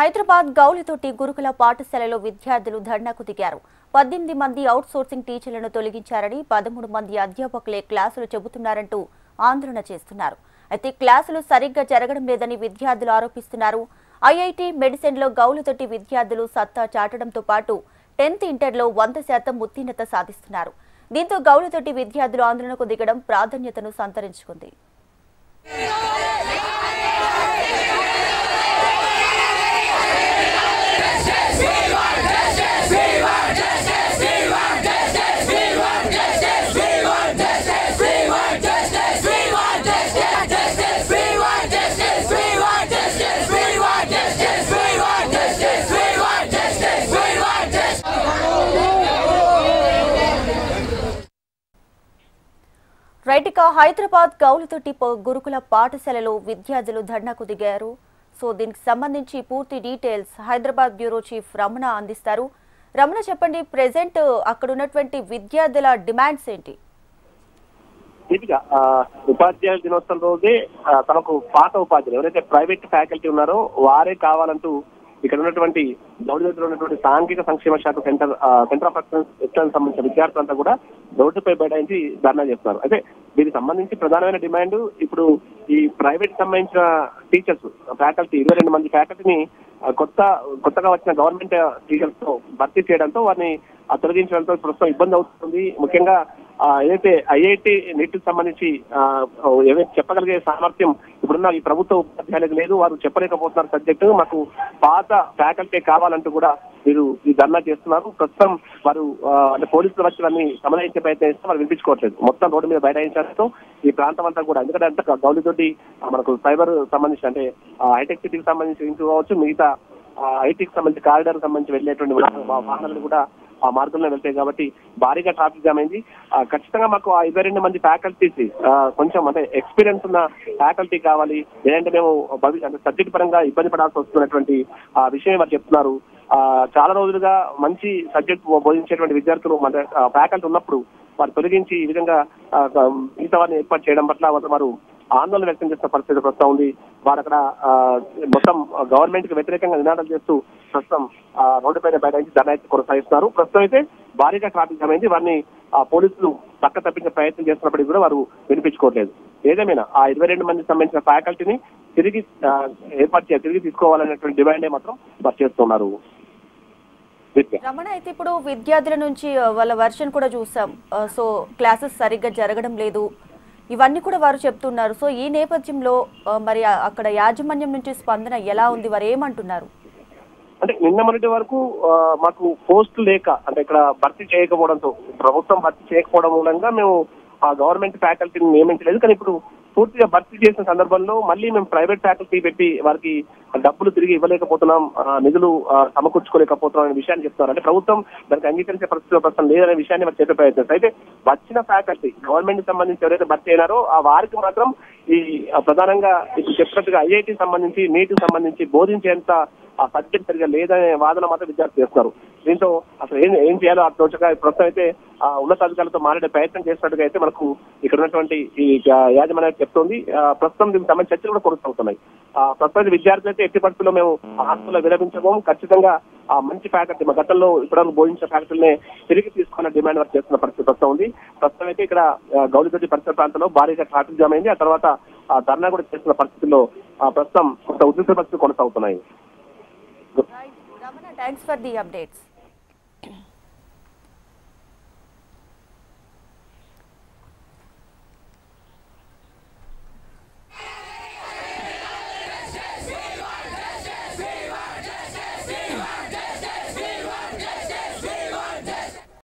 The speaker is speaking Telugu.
హైదరాబాద్ గౌలితోటి గురుకుల పాఠశాలలో విద్యార్థులు ధర్నాకు దిగారు. 18 మంది అవుట్ సోర్సింగ్ టీచర్లను తొలగించారని 13 మంది అధ్యాపకులే క్లాసులు చెబుతున్నారంటూ ఆందోళన చేస్తున్నారు. అయితే క్లాసులు సరిగ్గా జరగడం లేదని విద్యార్థులు ఆరోపిస్తున్నారు. ఐఐటి మెడిసిన్లో గౌలితోటి విద్యార్థులు సత్తా చాటడంతో పాటు 10th ఇంటర్లో 100% ఉత్తీర్ణత సాధిస్తున్నారు. దీంతో గౌలితోటి విద్యార్థులు ఆందోళనకు దిగడం ప్రాధాన్యతను సంతరించుకుంది. రైట్, హైదరాబాద్ గౌలితోటి గురుకుల పాఠశాలలో విద్యార్థులు ధర్నాకు దిగారు. సో దీనికి సంబంధించి పూర్తి details Hyderabad bureau chief Ramana అందిస్తారు. రమణ, చెప్పండి, ప్రెసెంట్ అక్కడ ఉన్నటువంటి విద్యార్థుల డిమాండ్స్ ఏంటి? ఉపాధ్యాయుల దినోత్సవం రోజే తమకు పాత ఉపాధ్యాయులు ఎవరైతే ప్రైవేట్ ఫ్యాకల్టీ ఉన్నారో వారే కావాలంటూ ఇక్కడ ఉన్నటువంటి గౌలిలో ఉన్నటువంటి సాంఘిక సంక్షేమ శాఖ సెంటర్ ఆఫ్ ఎక్సలెన్స్ సంబంధించిన విద్యార్థులంతా కూడా రోడ్డుపై బైఠాయించి ధర్నా చేస్తున్నారు. అయితే దీనికి సంబంధించి ప్రధానమైన డిమాండ్ ఇప్పుడు ఈ ప్రైవేట్ సంబంధించిన టీచర్స్ ఫ్యాకల్టీ 22 మంది ఫ్యాకల్టీని కొత్తగా వచ్చిన గవర్నమెంట్ టీచర్స్ తో భర్తీ చేయడంతో వారిని తొలగించడంతో ప్రస్తుతం ఇబ్బంది అవుతుంది. ముఖ్యంగా ఏదైతే ఐఐటి నీటికి సంబంధించి ఏదైతే చెప్పగలిగే సామర్థ్యం ఇప్పుడున్న ఈ ప్రభుత్వ ఉపాధ్యాయులకు లేదు, వారు చెప్పలేకపోతున్నారు సబ్జెక్టు. మాకు పాత ఫ్యాకల్టీ కావాలంటూ కూడా వీరు ఈ ధర్నా చేస్తున్నారు. ప్రస్తుతం వారు అంటే పోలీసులు వచ్చి వారిని సమన్వయించే ప్రయత్నం చేస్తే వారు వినిపించుకోవట్లేదు. మొత్తం రోడ్డు మీద బైఠాయించడంతో ఈ ప్రాంతం అంతా కూడా, ఎందుకంటే అంతా గౌలితోటి మనకు సైబర్ సంబంధించి అంటే హైటెక్ సిటీకి సంబంధించి ఇంటూ కావచ్చు, మిగతా ఐటీకి సంబంధించి కారిడార్ సంబంధించి వెళ్ళేటువంటి వాహనాలు కూడా ఆ మార్గంలో వెళ్తాయి కాబట్టి భారీగా ట్రాఫిక్ జామ్ అయింది. ఖచ్చితంగా మాకు ఆ 22 మంది ఫ్యాకల్టీస్ కొంచెం అంటే ఎక్స్పీరియన్స్ ఉన్న ఫ్యాకల్టీ కావాలి, లేదంటే మేము అంటే సబ్జెక్ట్ పరంగా ఇబ్బంది పడాల్సి వస్తున్నటువంటి విషయం వారు చెప్తున్నారు. చాలా రోజులుగా మంచి సబ్జెక్ట్ బోధించేటువంటి విద్యార్థులు మన ఫ్యాకల్టీ ఉన్నప్పుడు వారు తొలగించి ఈ విధంగా మిగతా వారిని ఏర్పాటు చేయడం పట్ల వారు ఆందోళన వ్యక్తం చేస్తున్న పరిస్థితి ప్రస్తుతం ఉంది. వారు అక్కడ మొత్తం గవర్నమెంట్ కి వ్యతిరేకంగా నినాదాలు చేస్తూ ప్రస్తుతం రోడ్డుపైన బైఠాయించి ధర్నా కొనసాగిస్తున్నారు. ప్రస్తుతం అయితే భారీగా ట్రాఫిక్ జామ్ అయింది. వారిని పోలీసులు పక్క తప్పించే ప్రయత్నం చేస్తున్నప్పటికీ కూడా వారు వినిపించుకోవట్లేదు. ఏదేమైనా ఆ 22 మందికి సంబంధించిన ఫ్యాకల్టీని తిరిగి తీసుకోవాలనేటువంటి డిమాండే మాత్రం వారు చేస్తున్నారు. రమణ, అయితే ఇప్పుడు విద్యార్థుల నుంచి వాళ్ళ వర్షన్ కూడా చూసాం. సో క్లాసెస్ సరిగ్గా జరగడం లేదు, ఇవన్నీ కూడా వారు చెప్తున్నారు. సో ఈ నేపథ్యంలో మరి అక్కడ యాజమాన్యం నుంచి స్పందన ఎలా ఉంది, వారు ఏమంటున్నారు? అంటే నిన్న మొన్నటి వరకు మాకు పోస్టు లేక అంటే ఇక్కడ భర్తీ చేయకపోవడంతో, ప్రభుత్వం భర్తీ చేయకపోవడం మూలంగా మేము ఆ గవర్నమెంట్ ఫ్యాకల్టీని నియమించలేదు. కానీ ఇప్పుడు పూర్తిగా భర్తీ చేసిన సందర్భంలో మళ్ళీ మేము ప్రైవేట్ ఫ్యాకల్టీ పెట్టి వారికి డబ్బులు తిరిగి ఇవ్వలేకపోతున్నాం, నిధులు సమకూర్చుకోలేకపోతున్నాం అనే విషయాన్ని చెప్తున్నారు. అంటే ప్రభుత్వం దానికి అంగీకరించే పరిస్థితిలో ప్రస్తుతం లేదనే విషయాన్ని వారు చెప్పే ప్రయత్నం. అయితే వచ్చిన ఫ్యాకల్టీ గవర్నమెంట్ సంబంధించి ఎవరైతే భర్తీ అయినారో ఆ వారికి మాత్రం ఈ ప్రధానంగా ఇప్పుడు చెప్పినట్టుగా ఐఐటి సంబంధించి నీటికి సంబంధించి బోధించేంత ఆ సబ్జెక్ట్ సరిగా లేదనే వాదన మాత్రం విద్యార్థులు చేస్తున్నారు. దీంతో అసలు ఏం చేయాలో ఆ తోచగా ప్రస్తుతం అయితే ఉన్నతాధికారులతో మాట్లాడే ప్రయత్నం చేసినట్టుగా అయితే మనకు ఇక్కడ ఉన్నటువంటి ఈ యాజమాన్యం చెప్తోంది. ప్రస్తుతం దీనికి సంబంధించి చర్చలు కూడా కొనసాగుతున్నాయి. ప్రస్తుతం విద్యార్థులు అయితే ఎట్టి పరిస్థితుల్లో మేము హాస్టల్లో విలపించబోము, ఖచ్చితంగా మంచి ఫ్యాకల్టీ మా గతంలో ఇప్పటివరకు బోధించిన ఫ్యాకల్టీనే తిరిగి తీసుకున్న డిమాండ్ వర్క్ చేస్తున్న పరిస్థితి ప్రస్తుతం ఉంది. ప్రస్తుతం అయితే ఇక్కడ గౌలితోటి పరిసర ప్రాంతంలో భారీగా ట్రాఫిక్ జామ్ అయింది. ఆ తర్వాత ధర్నా కూడా చేస్తున్న పరిస్థితుల్లో ప్రస్తుతం కొంత ఉద్రిక్త పరిస్థితులు కొనసాగుతున్నాయి. Ramana, thanks for the updates.